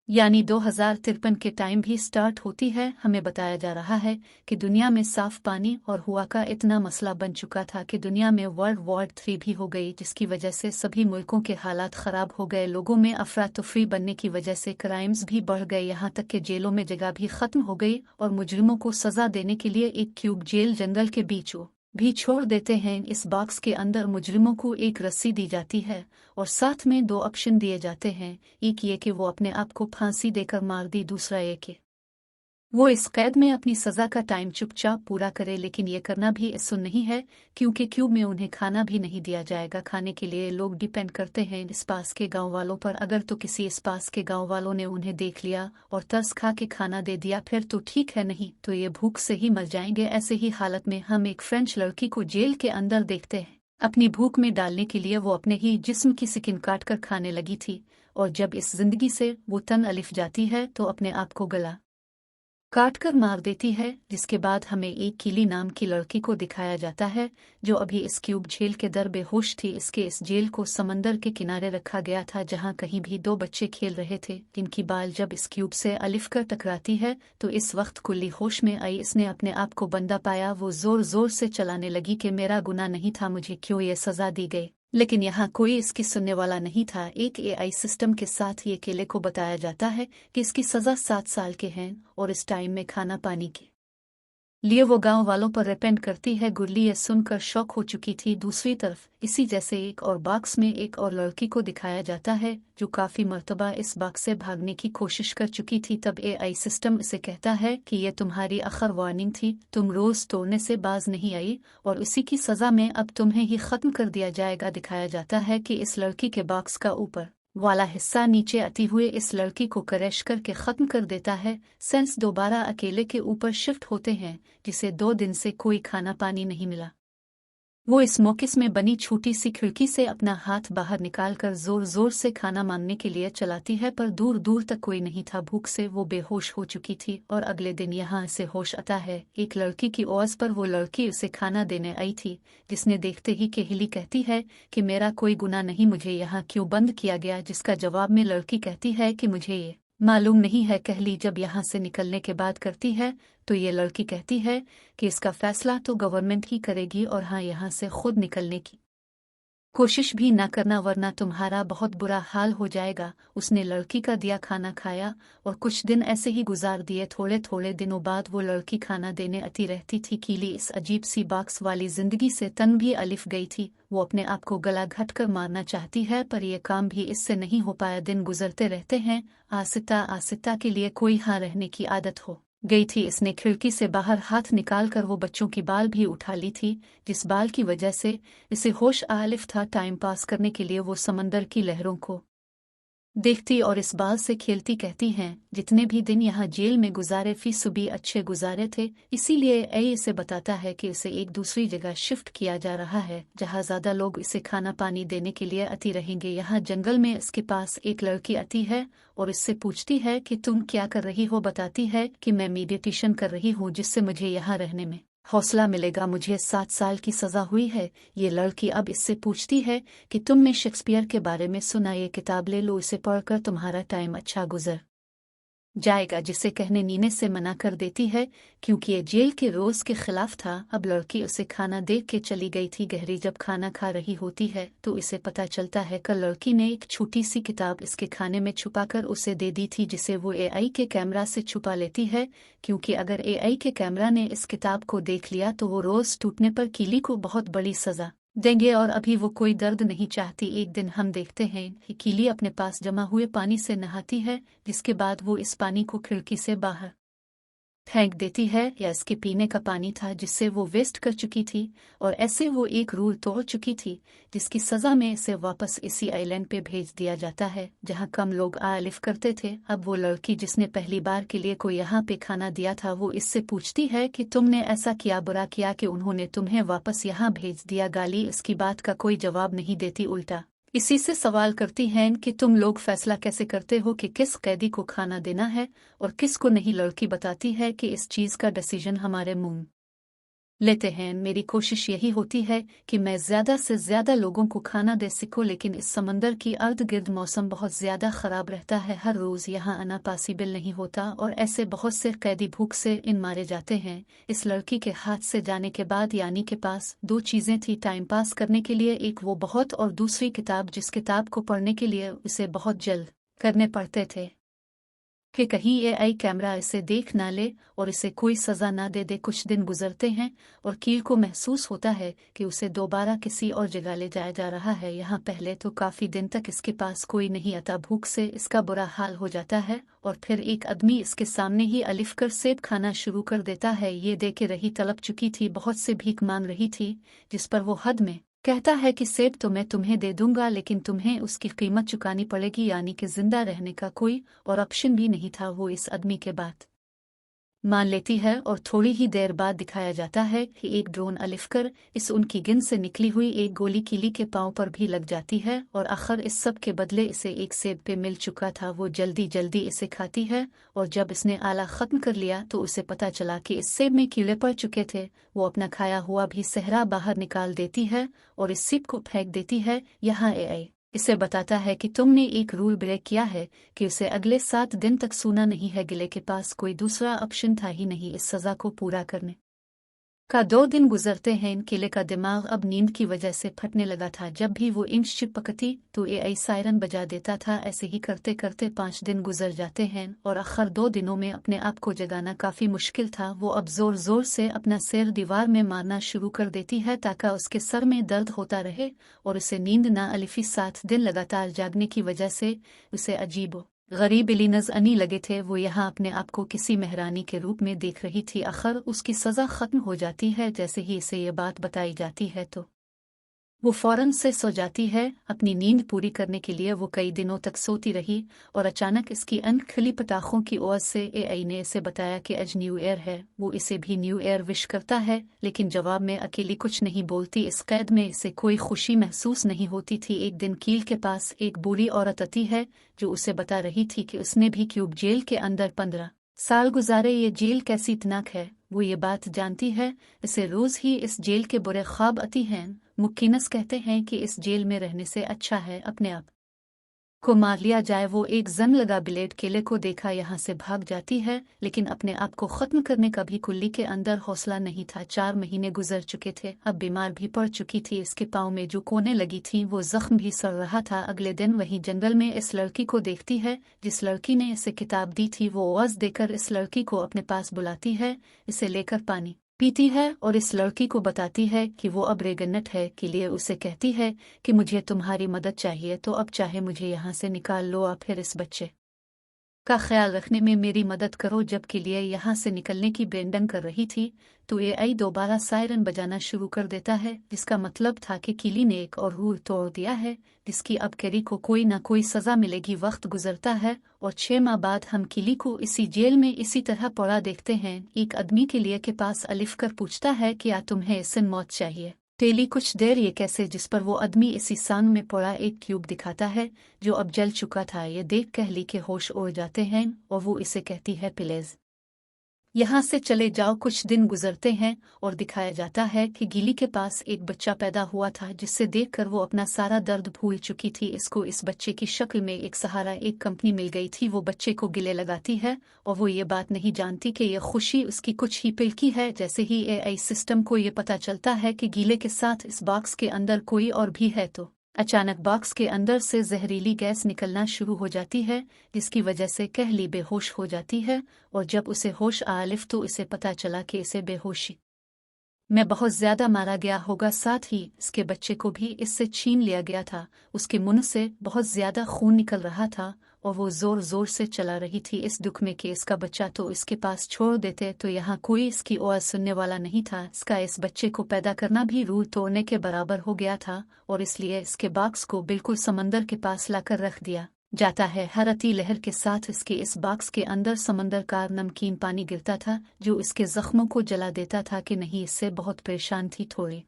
यानी 2053 के टाइम भी स्टार्ट होती है। हमें बताया जा रहा है कि दुनिया में साफ पानी और हुआ का इतना मसला बन चुका था कि दुनिया में वर्ल्ड वॉर 3 भी हो गई, जिसकी वजह से सभी मुल्कों के हालात खराब हो गए। लोगों में अफरा तफरी बनने की वजह से क्राइम्स भी बढ़ गए, यहाँ तक कि जेलों में जगह भी खत्म हो गई और मुजरिमों को सजा देने के लिए एक क्यूब जेल जंगल के बीचों भी छोड़ देते हैं। इस बॉक्स के अंदर मुजरिमों को एक रस्सी दी जाती है और साथ में 2 ऑप्शन दिए जाते हैं। एक ये कि वो अपने आप को फांसी देकर मार दी, दूसरा ये कि वो इस कैद में अपनी सजा का टाइम चुपचाप पूरा करे। लेकिन ये करना भी आसान नहीं है, क्योंकि क्यूब में उन्हें खाना भी नहीं दिया जाएगा। खाने के लिए लोग डिपेंड करते हैं इस पास के गांव वालों पर। अगर तो किसी इस पास के गांव वालों ने उन्हें देख लिया और तरस खा के खाना दे दिया फिर तो ठीक है, नहीं तो ये भूख से ही मर जाएंगे। ऐसे ही हालत में हम एक फ्रेंच लड़की को जेल के अंदर देखते हैं। अपनी भूख में डालने के लिए वो अपने ही जिस्म की स्किन काट कर खाने लगी थी, और जब इस जिंदगी से वो तन अलिफ जाती है तो अपने आप को गला काट कर मार देती है। जिसके बाद हमें एक कीली नाम की लड़की को दिखाया जाता है, जो अभी इस क्यूब जेल के दर बेहोश थी। इस जेल को समंदर के किनारे रखा गया था, जहां कहीं भी 2 बच्चे खेल रहे थे, जिनकी बाल जब इस क्यूब से अलिफ कर टकराती है तो इस वक्त कुल्ली होश में आई। इसने अपने आप को बंदा पाया। वो जोर जोर से चलाने लगी कि मेरा गुनाह नहीं था, मुझे क्यों ये सजा दी गई। लेकिन यहाँ कोई इसकी सुनने वाला नहीं था। एक एआई सिस्टम के साथ ये केले को बताया जाता है कि इसकी सज़ा 7 साल के हैं और इस टाइम में खाना पानी के लिए वो गांव वालों पर डिपेंड करती है। गुरली ये सुनकर शौक हो चुकी थी। दूसरी तरफ इसी जैसे एक और बॉक्स में एक और लड़की को दिखाया जाता है, जो काफ़ी मर्तबा इस बॉक्स से भागने की कोशिश कर चुकी थी। तब एआई सिस्टम इसे कहता है कि ये तुम्हारी आखिर वार्निंग थी, तुम रोज़ तोड़ने से बाज नहीं आई और इसी की सज़ा में अब तुम्हें ही ख़त्म कर दिया जाएगा। दिखाया जाता है कि इस लड़की के बॉक्स का ऊपर वाला हिस्सा नीचे आती हुए इस लड़की को क्रैश करके ख़त्म कर देता है। सेंस दोबारा अकेले के ऊपर शिफ्ट होते हैं, जिसे 2 दिन से कोई खाना पानी नहीं मिला। वो इस मौकिस में बनी छोटी सी खिड़की से अपना हाथ बाहर निकालकर जोर जोर से खाना मांगने के लिए चलाती है, पर दूर दूर तक कोई नहीं था। भूख से वो बेहोश हो चुकी थी और अगले दिन यहाँ से होश आता है एक लड़की की आवाज़ पर। वो लड़की उसे खाना देने आई थी, जिसने देखते ही केहली कहती है कि मेरा कोई गुनाह नहीं, मुझे यहाँ क्यों बंद किया गया। जिसका जवाब में लड़की कहती है कि मुझे ये मालूम नहीं है। कहली जब यहाँ से निकलने के बाद करती है तो ये लड़की कहती है कि इसका फैसला तो गवर्नमेंट ही करेगी, और हाँ, यहाँ से खुद निकलने की कोशिश भी ना करना वरना तुम्हारा बहुत बुरा हाल हो जाएगा। उसने लड़की का दिया खाना खाया और कुछ दिन ऐसे ही गुजार दिए। थोड़े थोड़े दिनों बाद वो लड़की खाना देने आती रहती थी। कीली इस अजीब सी बॉक्स वाली जिंदगी से तन भी अलिफ गई थी। वो अपने आप को गला घट कर मारना चाहती है, पर यह काम भी इससे नहीं हो पाया। दिन गुजरते रहते हैं। आसिता के लिए कोई हाँ रहने की आदत हो गई थी। इसने खिड़की से बाहर हाथ निकालकर वो बच्चों की बाल भी उठा ली थी, जिस बाल की वजह से इसे होश आलिफ था। टाइम पास करने के लिए वो समंदर की लहरों को देखती और इस बाल से खेलती। कहती हैं जितने भी दिन यहाँ जेल में गुजारे फीसदी अच्छे गुजारे थे, इसीलिए इसे बताता है कि इसे एक दूसरी जगह शिफ्ट किया जा रहा है, जहाँ ज़्यादा लोग इसे खाना पानी देने के लिए आती रहेंगे। यहाँ जंगल में इसके पास एक लड़की आती है और इससे पूछती है कि तुम क्या कर रही हो। बताती है कि मैं मेडिटेशन कर रही हूँ, जिससे मुझे यहाँ रहने में हौसला मिलेगा। मुझे 7 साल की सज़ा हुई है। ये लड़की अब इससे पूछती है कि तुमने शेक्सपियर के बारे में सुना, ये किताब ले लो, इसे पढ़कर तुम्हारा टाइम अच्छा गुजर जाएगा। जिसे कहने नीने से मना कर देती है, क्योंकि ये जेल के रोज़ के खिलाफ था। अब लड़की उसे खाना दे के चली गई थी। गहरी जब खाना खा रही होती है तो इसे पता चलता है कि लड़की ने एक छोटी सी किताब इसके खाने में छुपाकर उसे दे दी थी, जिसे वो एआई के कैमरा से छुपा लेती है, क्योंकि अगर एआई के कैमरा ने इस किताब को देख लिया तो वो रोज़ टूटने पर कीली को बहुत बड़ी सज़ा देंगे, और अभी वो कोई दर्द नहीं चाहती। एक दिन हम देखते हैं कि कीली अपने पास जमा हुए पानी से नहाती है, जिसके बाद वो इस पानी को खिड़की से बाहर फेंक देती है। या इसके पीने का पानी था जिससे वो वेस्ट कर चुकी थी, और ऐसे वो एक रूल तोड़ चुकी थी, जिसकी सज़ा में इसे वापस इसी आइलैंड पे भेज दिया जाता है जहाँ कम लोग आलिफ करते थे। अब वो लड़की जिसने पहली बार के लिए को यहाँ पे खाना दिया था, वो इससे पूछती है कि तुमने ऐसा क्या बुरा किया कि उन्होंने तुम्हें वापस यहाँ भेज दिया। गाली इसकी बात का कोई जवाब नहीं देती, उल्टा इसी से सवाल करती हैं कि तुम लोग फैसला कैसे करते हो कि किस कैदी को खाना देना है और किस को नहीं। लड़की बताती है कि इस चीज़ का डिसीजन हमारे मुंह लेते हैं। मेरी कोशिश यही होती है कि मैं ज़्यादा से ज़्यादा लोगों को खाना दे सकूं, लेकिन इस समंदर की अर्द गिर्द मौसम बहुत ज़्यादा ख़राब रहता है। हर रोज़ यहाँ आना पॉसिबल नहीं होता और ऐसे बहुत से कैदी भूख से इन मारे जाते हैं। इस लड़की के हाथ से जाने के बाद यानी के पास दो चीज़ें थी टाइम पास करने के लिए, एक वो बहुत और दूसरी किताब, जिस किताब को पढ़ने के लिए उसे बहुत जल्द करने पड़ते थे कि कहीं एआई कैमरा इसे देख ना ले और इसे कोई सज़ा ना दे दे। कुछ दिन गुजरते हैं और कील को महसूस होता है कि उसे दोबारा किसी और जगह ले जाया जा रहा है। यहाँ पहले तो काफ़ी दिन तक इसके पास कोई नहीं आता, भूख से इसका बुरा हाल हो जाता है और फिर एक आदमी इसके सामने ही अलिफ कर सेब खाना शुरू कर देता है। ये दे के रही तड़प चुकी थी, बहुत से भीख मांग रही थी, जिस पर वो हद में कहता है कि सेब तो मैं तुम्हें दे दूंगा, लेकिन तुम्हें उसकी कीमत चुकानी पड़ेगी, यानी कि जिंदा रहने का कोई और ऑप्शन भी नहीं था। वो इस आदमी के बात मान लेती है और थोड़ी ही देर बाद दिखाया जाता है कि एक ड्रोन अलिफ कर इस उनकी गिन से निकली हुई एक गोली कीली के पांव पर भी लग जाती है और आखिर इस सब के बदले इसे एक सेब पे मिल चुका था। वो जल्दी जल्दी इसे खाती है और जब इसने आला ख़त्म कर लिया तो उसे पता चला कि इस सेब में कीड़े पड़ चुके थे। वो अपना खाया हुआ भी सहरा बाहर निकाल देती है और इस सेब को फेंक देती है। यहाँ एआई इसे बताता है कि तुमने एक रूल ब्रेक किया है कि उसे अगले 7 दिन तक सोना नहीं है। गिले के पास कोई दूसरा ऑप्शन था ही नहीं इस सज़ा को पूरा करने का। 2 दिन गुजरते हैं, इन किले का दिमाग अब नींद की वजह से फटने लगा था। जब भी वो इंच चिप पकती तो एआई सायरन बजा देता था। ऐसे ही करते करते 5 दिन गुजर जाते हैं और आखिर 2 दिनों में अपने आप को जगाना काफ़ी मुश्किल था। वो अब ज़ोर ज़ोर से अपना सिर दीवार में मारना शुरू कर देती है ताकि उसके सर में दर्द होता रहे और उसे नींद ना अलिफी। 7 दिन लगातार जागने की वजह से उसे अजीब गरीब इलिनज़ आने लगे थे। वो यहाँ अपने आप को किसी मेहरानी के रूप में देख रही थी। आखिर उसकी सज़ा ख़त्म हो जाती है। जैसे ही इसे ये बात बताई जाती है तो वो फौरन से सो जाती है। अपनी नींद पूरी करने के लिए वो कई दिनों तक सोती रही और अचानक इसकी आंख खुली पटाखों की आवाज़ से एआई ने इसे बताया कि आज न्यू ईयर है। वो इसे भी न्यू ईयर विश करता है, लेकिन जवाब में अकेली कुछ नहीं बोलती। इस कैद में इसे कोई खुशी महसूस नहीं होती थी। एक दिन कील के पास एक बूढ़ी औरत आती है जो उसे बता रही थी कि उसने भी क्यूब जेल के अंदर 15 साल गुजारे। ये जेल कैसी तनाक है, वो ये बात जानती है। इसे रोज़ ही इस जेल के बुरे ख्वाब आती हैं। मुक्किनस कहते हैं कि इस जेल में रहने से अच्छा है अपने आप को मार लिया जाए। वो एक जंग लगा ब्लेड किले को देखा, यहाँ से भाग जाती है, लेकिन अपने आप को ख़त्म करने का भी कुल्ली के अंदर हौसला नहीं था। 4 महीने गुजर चुके थे, अब बीमार भी पड़ चुकी थी। इसके पाँव में जो कोने लगी थी वो जख्म भी सड़ रहा था। अगले दिन वही जंगल में इस लड़की को देखती है जिस लड़की ने इसे किताब दी थी। वो आवाज़ देकर इस लड़की को अपने पास बुलाती है, इसे लेकर पानी पीती है और इस लड़की को बताती है कि वो अब रेगन्नट है के लिए उसे कहती है कि मुझे तुम्हारी मदद चाहिए, तो अब चाहे मुझे यहाँ से निकाल लो और फिर इस बच्चे का ख्याल रखने में मेरी मदद करो। जब के लिए यहाँ से निकलने की बेंडंग कर रही थी तो एआई दोबारा सायरन बजाना शुरू कर देता है, जिसका मतलब था कि किली ने एक और रूल तोड़ दिया है जिसकी अब कैरी को कोई ना कोई सज़ा मिलेगी। वक्त गुजरता है और 6 माह बाद हम किली को इसी जेल में इसी तरह पड़ा देखते हैं। एक आदमी के लिए के पास अलिफ कर पूछता है कि क्या तुम्हें इसन मौत चाहिए। टेली कुछ देर ये कैसे, जिस पर वो आदमी इसी सांग में पड़ा एक क्यूब दिखाता है जो अब जल चुका था। ये देख कहली के होश उड़ जाते हैं और वो इसे कहती है प्लीज यहाँ से चले जाओ। कुछ दिन गुजरते हैं और दिखाया जाता है कि गीली के पास एक बच्चा पैदा हुआ था जिससे देखकर वो अपना सारा दर्द भूल चुकी थी। इसको इस बच्चे की शक्ल में एक सहारा, एक कंपनी मिल गई थी। वो बच्चे को गिले लगाती है और वो ये बात नहीं जानती कि ये खुशी उसकी कुछ ही पल की है। जैसे ही एआई सिस्टम को ये पता चलता है कि गीले के साथ इस बॉक्स के अंदर कोई और भी है तो अचानक बॉक्स के अंदर से जहरीली गैस निकलना शुरू हो जाती है, जिसकी वजह से कहली बेहोश हो जाती है और जब उसे होश आलिफ तो इसे पता चला कि इसे बेहोशी में बहुत ज़्यादा मारा गया होगा। साथ ही इसके बच्चे को भी इससे छीन लिया गया था। उसके मुंह से बहुत ज़्यादा खून निकल रहा था और वो ज़ोर ज़ोर से चला रही थी इस दुख में कि इसका बच्चा तो इसके पास छोड़ देते तो यहाँ कोई इसकी आवाज़ सुनने वाला नहीं था। इसका इस बच्चे को पैदा करना भी रूल तोड़ने के बराबर हो गया था और इसलिए इसके बॉक्स को बिल्कुल समंदर के पास लाकर रख दिया जाता है। हर अति लहर के साथ इसके इस बॉक्स के अंदर समंदर का नमकीन पानी गिरता था जो इसके जख्मों को जला देता था कि नहीं। इससे बहुत परेशान थी थोड़ी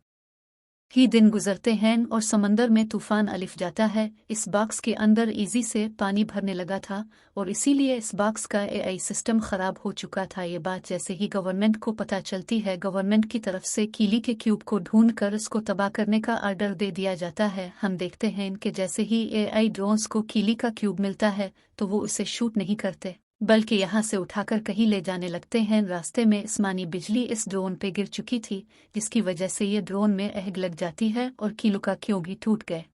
ही दिन गुजरते हैं और समंदर में तूफान अलिफ जाता है। इस बॉक्स के अंदर इजी से पानी भरने लगा था और इसीलिए इस बॉक्स का एआई सिस्टम खराब हो चुका था। ये बात जैसे ही गवर्नमेंट को पता चलती है, गवर्नमेंट की तरफ से कीली के क्यूब को ढूंढ कर इसको तबाह करने का ऑर्डर दे दिया जाता है। हम देखते हैं कि जैसे ही एआई ड्रोन्स को कीली का क्यूब मिलता है तो वो उसे शूट नहीं करते, बल्कि यहाँ से उठाकर कहीं ले जाने लगते हैं। रास्ते में आसमानी बिजली इस ड्रोन पे गिर चुकी थी, जिसकी वजह से ये ड्रोन में आग लग जाती है और कीलो का क्यूब भी टूट गए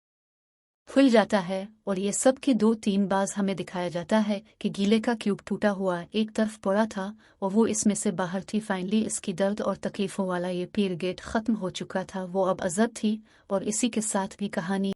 खुल जाता है। और ये सब के 2-3 बार हमें दिखाया जाता है कि गीले का क्यूब टूटा हुआ एक तरफ पड़ा था और वो इसमें से बाहर थी। फाइनली इसकी दर्द और तकलीफों वाला ये पीरियड ख़त्म हो चुका था, वो अब अजब थी। और इसी के साथ भी कहानी